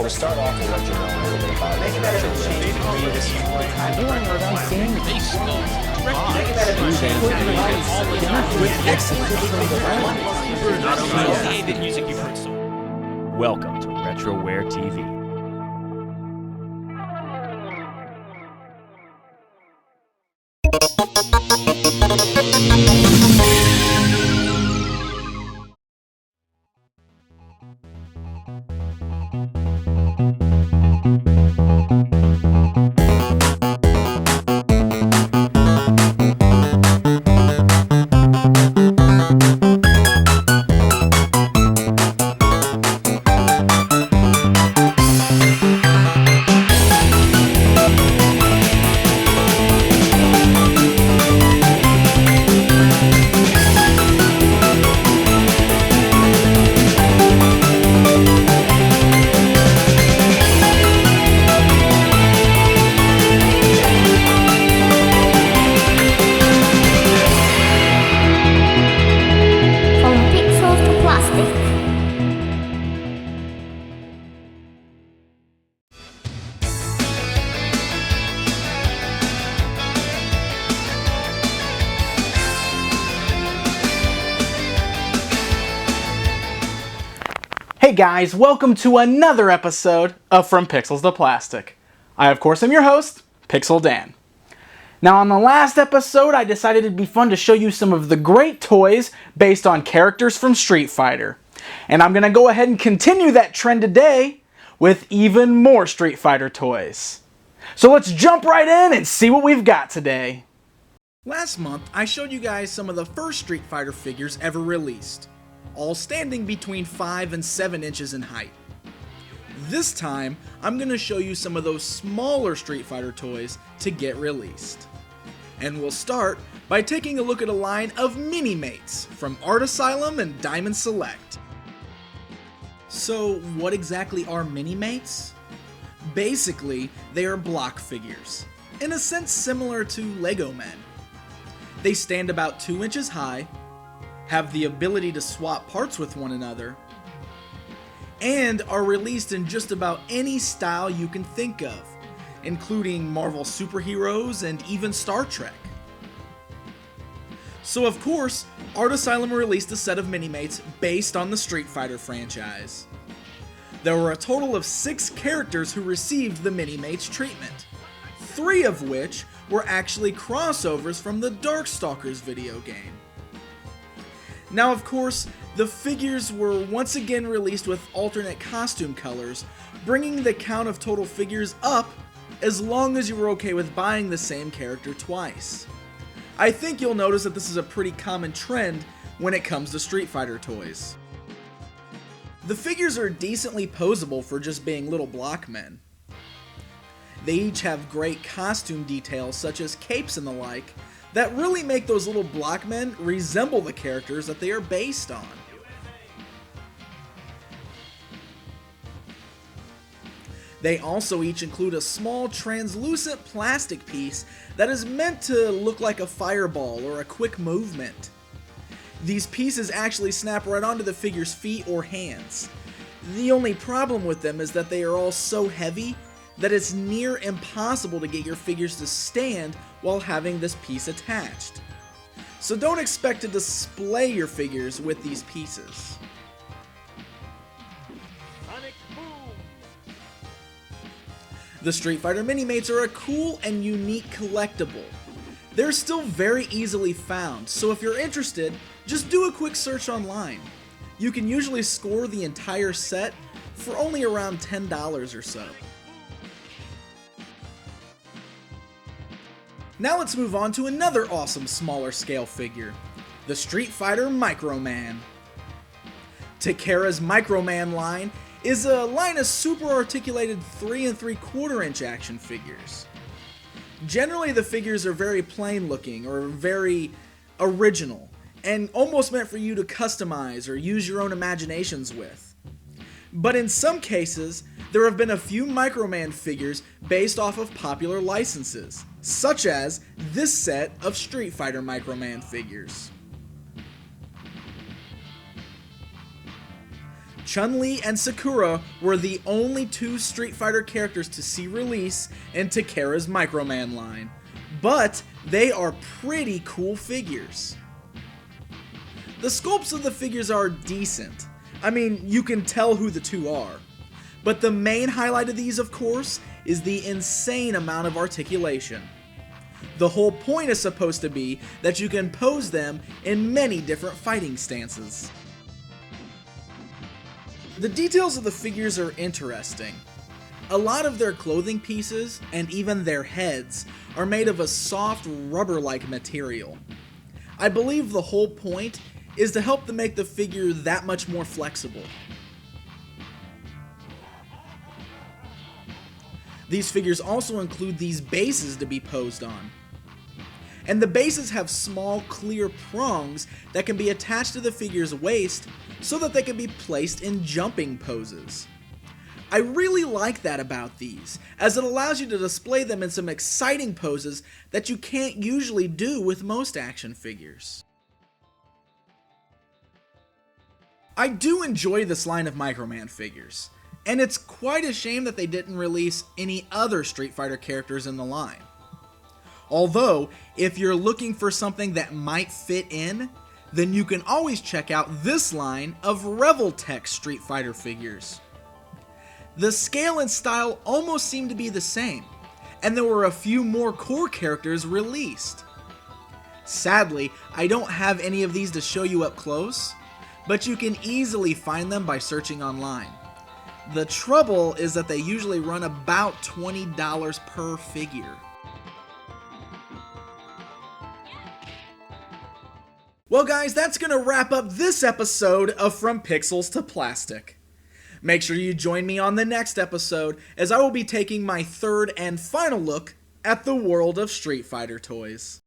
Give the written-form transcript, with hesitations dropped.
Well, to start off, we'll let you know a little bit about it. Welcome to RetroWare TV. Hey guys, welcome to another episode of From Pixels to Plastic. I, of course, am your host, Pixel Dan. Now, on the last episode, I decided it'd be fun to show you some of the great toys based on characters from Street Fighter. And I'm going to go ahead and continue that trend today with even more Street Fighter toys. So let's jump right in and see what we've got today. Last month, I showed you guys some of the first Street Fighter figures ever released, all standing between 5 and 7 inches in height. This time, I'm going to show you some of those smaller Street Fighter toys to get released. And we'll start by taking a look at a line of Mini-Mates from Art Asylum and Diamond Select. So, what exactly are Mini-Mates? Basically, they are block figures, in a sense similar to Lego men. They stand about 2 inches high, have the ability to swap parts with one another, and are released in just about any style you can think of, including Marvel superheroes and even Star Trek. So of course, Art Asylum released a set of Mini-Mates based on the Street Fighter franchise. There were a total of 6 characters who received the Mini-Mates treatment, 3 of which were actually crossovers from the Darkstalkers video game. Now, of course, the figures were once again released with alternate costume colors, bringing the count of total figures up as long as you were okay with buying the same character twice. I think you'll notice that this is a pretty common trend when it comes to Street Fighter toys. The figures are decently posable for just being little block men. They each have great costume details such as capes and the like, that really make those little block men resemble the characters that they are based on. They also each include a small translucent plastic piece that is meant to look like a fireball or a quick movement. These pieces actually snap right onto the figure's feet or hands. The only problem with them is that they are all so heavy that it's near impossible to get your figures to stand while having this piece attached. So don't expect to display your figures with these pieces. The Street Fighter Mini-Mates are a cool and unique collectible. They're still very easily found, so if you're interested, just do a quick search online. You can usually score the entire set for only around $10 or so. Now let's move on to another awesome smaller scale figure, the Street Fighter Microman. Takara's Microman line is a line of super articulated 3 3/4 inch action figures. Generally the figures are very plain looking or very original and almost meant for you to customize or use your own imaginations with. But in some cases, there have been a few Microman figures based off of popular licenses, such as this set of Street Fighter Microman figures. Chun-li and Sakura were the only two Street Fighter characters to see release in Takara's Microman line, but they are pretty cool figures. The sculpts of the figures are decent. I mean, you can tell who the two are. But the main highlight of these, of course, is the insane amount of articulation. The whole point is supposed to be that you can pose them in many different fighting stances. The details of the figures are interesting. A lot of their clothing pieces, and even their heads, are made of a soft rubber-like material. I believe the whole point is to help to make the figure that much more flexible. These figures also include these bases to be posed on. And the bases have small, clear prongs that can be attached to the figure's waist so that they can be placed in jumping poses. I really like that about these, as it allows you to display them in some exciting poses that you can't usually do with most action figures. I do enjoy this line of Microman figures, and it's quite a shame that they didn't release any other Street Fighter characters in the line. Although, if you're looking for something that might fit in, then you can always check out this line of Revoltech Street Fighter figures. The scale and style almost seem to be the same, and there were a few more core characters released. Sadly, I don't have any of these to show you up close, but you can easily find them by searching online. The trouble is that they usually run about $20 per figure. Well guys, that's going to wrap up this episode of From Pixels to Plastic. Make sure you join me on the next episode, as I will be taking my third and final look at the world of Street Fighter toys.